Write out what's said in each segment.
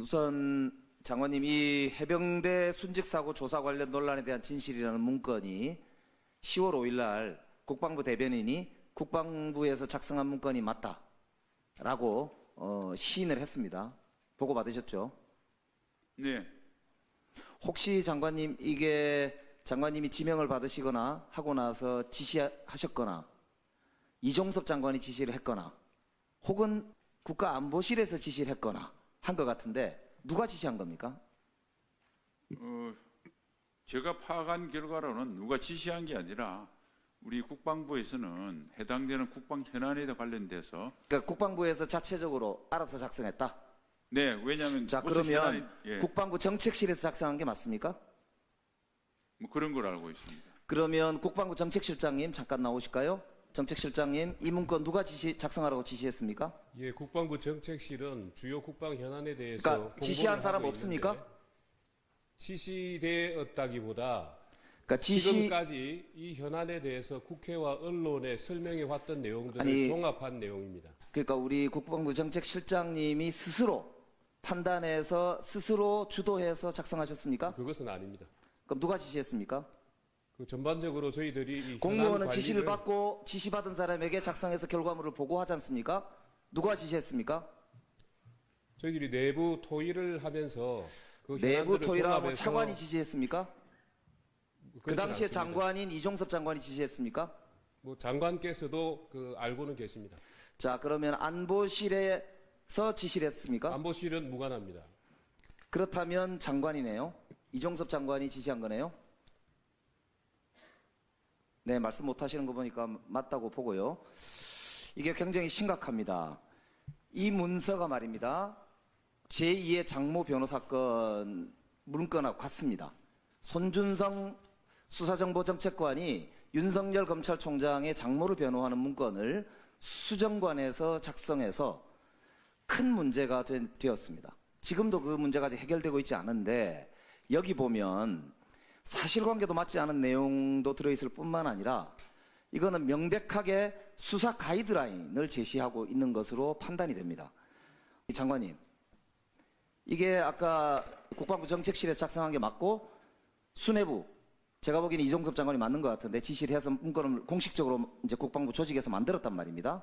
우선 장관님, 이 해병대 순직사고 조사 관련 논란에 대한 진실이라는 문건이 10월 5일 날 국방부 대변인이 국방부에서 작성한 문건이 맞다라고 시인을 했습니다. 보고 받으셨죠? 네. 혹시 장관님, 이게 장관님이 지명을 받으시거나 하고 나서 지시하셨거나 이종섭 장관이 지시를 했거나 혹은 국가안보실에서 지시를 했거나 한 것 같은데 누가 지시한 겁니까? 제가 파악한 결과로는 누가 지시한 게 아니라 우리 국방부에서는 해당되는 국방 현안에 관련돼서 그러니까 국방부에서 자체적으로 알아서 작성했다? 네, 왜냐하면 자, 무슨 그러면 예, 국방부 정책실에서 작성한 게 맞습니까? 뭐 그런 걸 알고 있습니다. 그러면 국방부 정책실장님 잠깐 나오실까요? 정책실장님, 이 문건 누가 작성하라고 지시했습니까? 예, 국방부 정책실은 주요 국방 현안에 대해서 그러니까 지시한 공고를 사람 하고 없습니까? 있는데 지시되었다기보다 그러니까 지금까지 이 현안에 대해서 국회와 언론에 설명해 왔던 내용들을 종합한 내용입니다. 그러니까 우리 국방부 정책실장님이 스스로 판단해서 스스로 주도해서 작성하셨습니까? 그것은 아닙니다. 그럼 누가 지시했습니까? 전반적으로 저희들이 이 공무원은 현안 지시를 관리를- 받고 지시받은 사람에게 작성해서 결과물을 보고하지 않습니까? 누가 지시했습니까? 저희들이 내부 토의를 하면서 그 내부 현안들을 토의를 하고 종합해서- 차관이 지시했습니까? 그 그렇진 당시에 않습니다. 장관인 이종섭 장관이 지시했습니까? 뭐 장관께서도 알고는 계십니다. 자, 그러면 안보실에서 지시를 했습니까? 안보실은 무관합니다. 그렇다면 장관이네요. 이종섭 장관이 지시한 거네요. 네, 말씀 못 하시는 거 보니까 맞다고 보고요. 이게 굉장히 심각합니다. 이 문서가 말입니다. 제2의 장모 변호 사건 문건하고 같습니다. 손준성 수사정보정책관이 윤석열 검찰총장의 장모를 변호하는 문건을 수정관에서 작성해서 큰 문제가 되었습니다. 지금도 그 문제가 아직 해결되고 있지 않은데 여기 보면 사실관계도 맞지 않은 내용도 들어있을 뿐만 아니라 이거는 명백하게 수사 가이드라인을 제시하고 있는 것으로 판단이 됩니다. 장관님, 이게 아까 국방부 정책실에서 작성한 게 맞고 수뇌부, 제가 보기에는 이종섭 장관이 맞는 것 같은데 지시를 해서 문건을 공식적으로 이제 국방부 조직에서 만들었단 말입니다.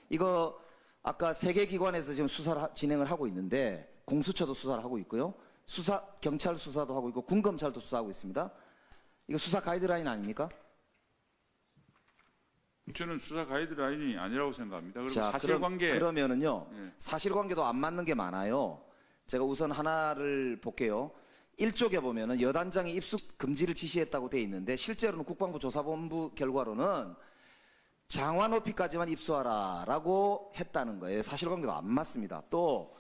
이거 아까 세 개 기관에서 지금 수사를 진행을 하고 있는데 공수처도 수사를 하고 있고요. 경찰 수사도 하고 있고 군검찰도 수사하고 있습니다. 이거 수사 가이드라인 아닙니까? 저는 수사 가이드라인이 아니라고 생각합니다. 그리고 자, 사실관계 그러면은요. 예. 사실관계도 안 맞는 게 많아요. 제가 우선 하나를 볼게요. 1쪽에 보면은 여단장이 입수 금지를 지시했다고 돼 있는데 실제로는 국방부 조사본부 결과로는 장화 높이까지만 입수하라라고 했다는 거예요. 사실관계도 안 맞습니다. 또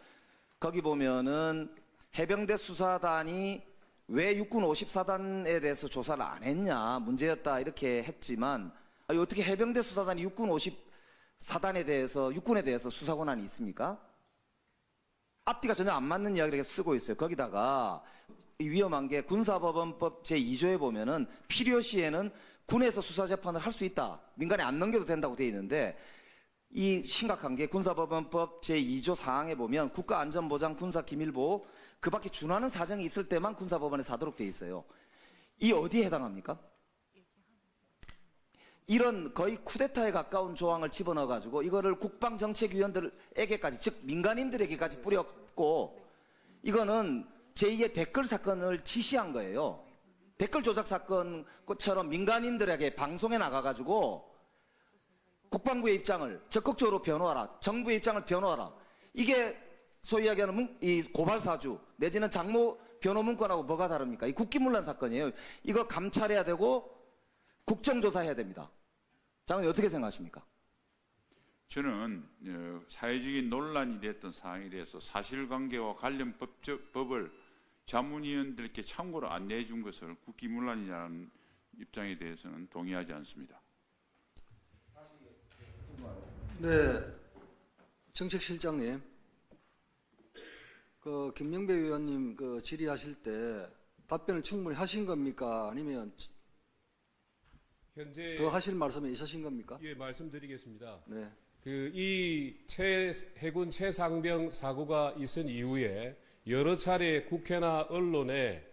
거기 보면은 해병대 수사단이 왜 육군 54단에 대해서 조사를 안 했냐 문제였다 이렇게 했지만 어떻게 해병대 수사단이 육군 54단에 대해서 육군에 대해서 수사 권한이 있습니까? 앞뒤가 전혀 안 맞는 이야기를 계속 쓰고 있어요. 거기다가 위험한 게 군사법원법 제2조에 보면은 필요시에는 군에서 수사재판을 할 수 있다. 민간에 안 넘겨도 된다고 돼 있는데 이 심각한 게 군사법원법 제2조 사항에 보면 국가안전보장 군사기밀보호 그 밖에 준하는 사정이 있을 때만 군사법원에서 하도록 돼 있어요. 이 어디에 해당합니까? 이런 거의 쿠데타에 가까운 조항을 집어넣어가지고 이거를 국방정책위원들에게까지 즉 민간인들에게까지 뿌렸고 이거는 제2의 댓글 사건을 지시한 거예요. 댓글 조작 사건처럼 민간인들에게 방송에 나가가지고 국방부의 입장을 적극적으로 변호하라. 정부의 입장을 변호하라. 이게 소위 이야기하는 이 고발사주 내지는 장모 변호 문건하고 뭐가 다릅니까? 이 국기문란 사건이에요. 이거 감찰해야 되고 국정조사해야 됩니다. 장관님 어떻게 생각하십니까? 저는 사회적인 논란이 됐던 사항에 대해서 사실관계와 관련 법을 자문위원들께 참고로 안내해 준 것을 국기문란이라는 입장에 대해서는 동의하지 않습니다. 네, 정책실장님, 김명배 의원님 질의하실 때 답변을 충분히 하신 겁니까? 아니면 현재 더 하실 말씀이 있으신 겁니까? 예, 말씀드리겠습니다. 네. 이 해군 최상병 사고가 있은 이후에 여러 차례 국회나 언론에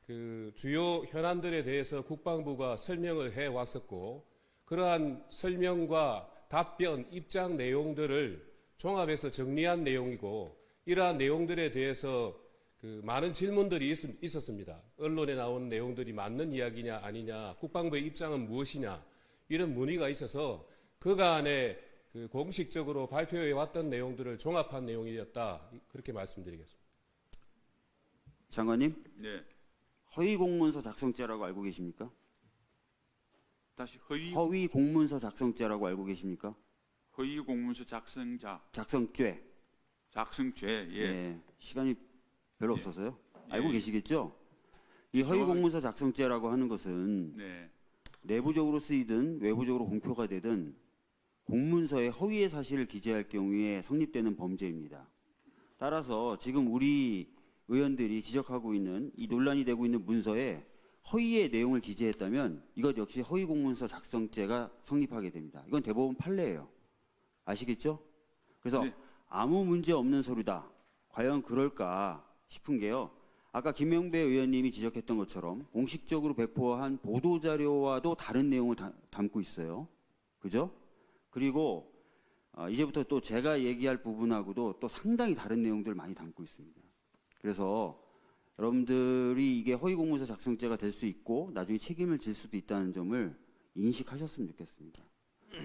그 주요 현안들에 대해서 국방부가 설명을 해 왔었고, 그러한 설명과 답변, 입장 내용들을 종합해서 정리한 내용이고, 이러한 내용들에 대해서 그 많은 질문들이 있었습니다. 언론에 나온 내용들이 맞는 이야기냐 아니냐, 국방부의 입장은 무엇이냐, 이런 문의가 있어서 그간에 그 공식적으로 발표해 왔던 내용들을 종합한 내용이었다, 그렇게 말씀드리겠습니다. 장관님, 네. 허위 공문서 작성죄라고 알고 계십니까? 다시 허위 공문서 작성죄라고 알고 계십니까? 공문서 작성자 작성죄. 작성죄. 예. 네, 시간이 별로 예. 없어서요. 예. 알고 계시겠죠? 이 허위 정확하게- 공문서 작성죄라고 하는 것은 네. 내부적으로 쓰이든 외부적으로 공표가 되든 공문서에 허위의 사실을 기재할 경우에 성립되는 범죄입니다. 따라서 지금 우리 의원들이 지적하고 있는 이 논란이 되고 있는 문서에 허위의 내용을 기재했다면 이것 역시 허위 공문서 작성죄가 성립하게 됩니다. 이건 대법원 판례예요. 아시겠죠? 그래서 네. 아무 문제 없는 서류다. 과연 그럴까 싶은 게요. 아까 김명배 의원님이 지적했던 것처럼 공식적으로 배포한 보도자료와도 다른 내용을 담고 있어요. 그죠? 그리고 이제부터 또 제가 얘기할 부분하고도 또 상당히 다른 내용들을 많이 담고 있습니다. 그래서 여러분들이 이게 허위공문서 작성죄가 될 수 있고 나중에 책임을 질 수도 있다는 점을 인식하셨으면 좋겠습니다.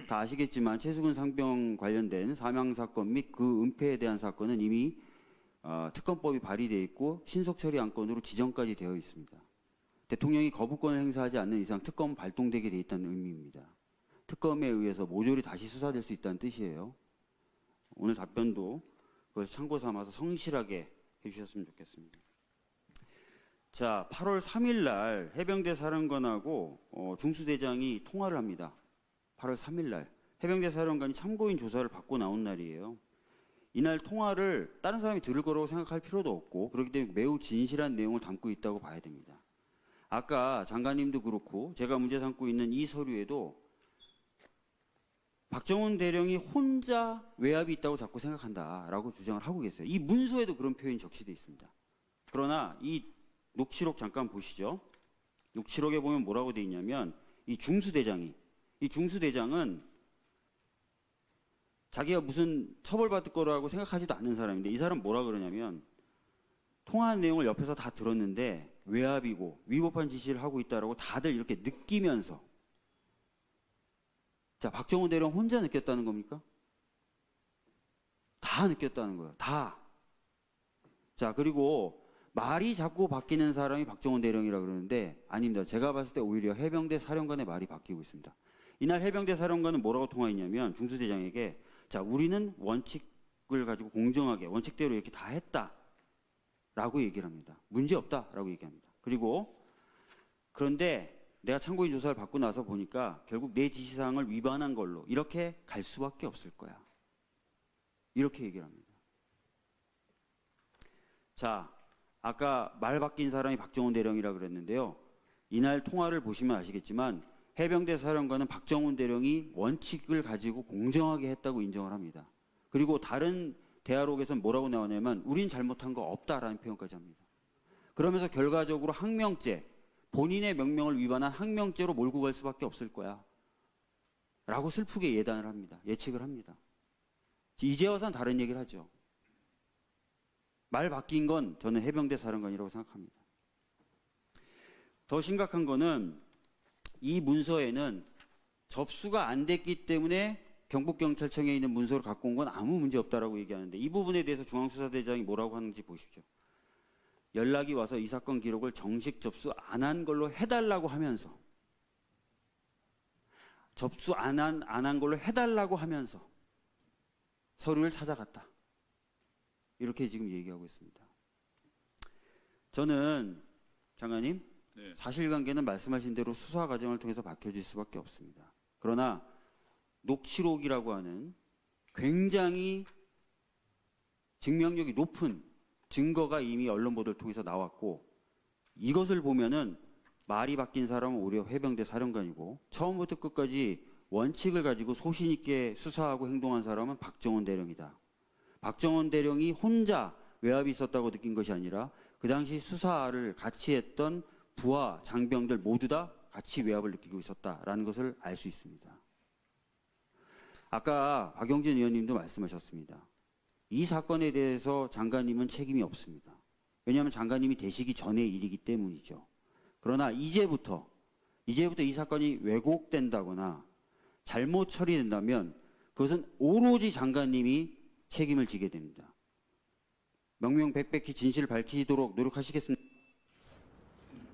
다 아시겠지만 최수근 상병 관련된 사망사건 및 그 은폐에 대한 사건은 이미 특검법이 발의되어 있고 신속처리 안건으로 지정까지 되어 있습니다. 대통령이 거부권을 행사하지 않는 이상 특검 발동되게 되어 있다는 의미입니다. 특검에 의해서 모조리 다시 수사될 수 있다는 뜻이에요. 오늘 답변도 그것을 참고 삼아서 성실하게 해주셨으면 좋겠습니다. 자, 8월 3일 날 해병대 사령관하고 중수대장이 통화를 합니다. 8월 3일 날 해병대 사령관이 참고인 조사를 받고 나온 날이에요. 이날 통화를 다른 사람이 들을 거라고 생각할 필요도 없고 그렇기 때문에 매우 진실한 내용을 담고 있다고 봐야 됩니다. 아까 장관님도 그렇고 제가 문제 삼고 있는 이 서류에도 박정훈 대령이 혼자 외압이 있다고 자꾸 생각한다라고 주장을 하고 계세요. 이 문서에도 그런 표현이 적시되어 있습니다. 그러나 이 녹취록 잠깐 보시죠. 녹취록에 보면 뭐라고 되어 있냐면 이 중수대장은 자기가 무슨 처벌받을 거라고 생각하지도 않는 사람인데 이 사람 뭐라 그러냐면 통화한 내용을 옆에서 다 들었는데 외압이고 위법한 지시를 하고 있다라고 다들 이렇게 느끼면서 자, 박정훈 대령 혼자 느꼈다는 겁니까? 다 느꼈다는 거예요. 다. 자, 그리고 말이 자꾸 바뀌는 사람이 박정훈 대령이라 그러는데 아닙니다. 제가 봤을 때 오히려 해병대 사령관의 말이 바뀌고 있습니다. 이날 해병대 사령관은 뭐라고 통화했냐면 중수대장에게 자, 우리는 원칙을 가지고 공정하게 원칙대로 이렇게 다 했다라고 얘기를 합니다. 문제 없다라고 얘기합니다. 그리고 그런데 내가 참고인 조사를 받고 나서 보니까 결국 내 지시사항을 위반한 걸로 이렇게 갈 수밖에 없을 거야. 이렇게 얘기를 합니다. 자, 아까 말 바뀐 사람이 박정훈 대령이라 그랬는데요. 이날 통화를 보시면 아시겠지만 해병대 사령관은 박정훈 대령이 원칙을 가지고 공정하게 했다고 인정을 합니다. 그리고 다른 대화록에서는 뭐라고 나오냐면 우린 잘못한 거 없다라는 표현까지 합니다. 그러면서 결과적으로 항명죄, 본인의 명령을 위반한 항명죄로 몰고 갈 수밖에 없을 거야. 라고 슬프게 예단을 합니다. 예측을 합니다. 이제 와서는 다른 얘기를 하죠. 말 바뀐 건 저는 해병대 사령관이라고 생각합니다. 더 심각한 거는 이 문서에는 접수가 안 됐기 때문에 경북경찰청에 있는 문서를 갖고 온 건 아무 문제 없다라고 얘기하는데 이 부분에 대해서 중앙수사대장이 뭐라고 하는지 보십시오. 연락이 와서 이 사건 기록을 정식 접수 안 한 걸로 해달라고 하면서 접수 안 한 걸로 해달라고 하면서 서류를 찾아갔다. 이렇게 지금 얘기하고 있습니다. 저는 장관님 네. 사실관계는 말씀하신 대로 수사 과정을 통해서 밝혀질 수밖에 없습니다. 그러나 녹취록이라고 하는 굉장히 증명력이 높은 증거가 이미 언론 보도를 통해서 나왔고 이것을 보면은 말이 바뀐 사람은 오히려 해병대 사령관이고 처음부터 끝까지 원칙을 가지고 소신 있게 수사하고 행동한 사람은 박정훈 대령이다. 박정훈 대령이 혼자 외압이 있었다고 느낀 것이 아니라 그 당시 수사를 같이 했던 부하, 장병들 모두 다 같이 외압을 느끼고 있었다라는 것을 알 수 있습니다. 아까 박용진 의원님도 말씀하셨습니다. 이 사건에 대해서 장관님은 책임이 없습니다. 왜냐하면 장관님이 되시기 전의 일이기 때문이죠. 그러나 이제부터 이 사건이 왜곡된다거나 잘못 처리된다면 그것은 오로지 장관님이 책임을 지게 됩니다. 명명백백히 진실을 밝히도록 노력하시겠습니다.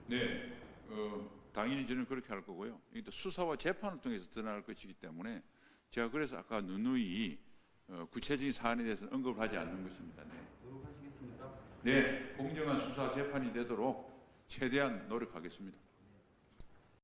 네, 당연히 저는 그렇게 할 거고요. 이게 또 수사와 재판을 통해서 드러날 것이기 때문에 제가 그래서 아까 누누이 구체적인 사안에 대해서는 언급을 하지 않는 것입니다. 네. 노력하시겠습니까? 네, 공정한 수사 재판이 되도록 최대한 노력하겠습니다.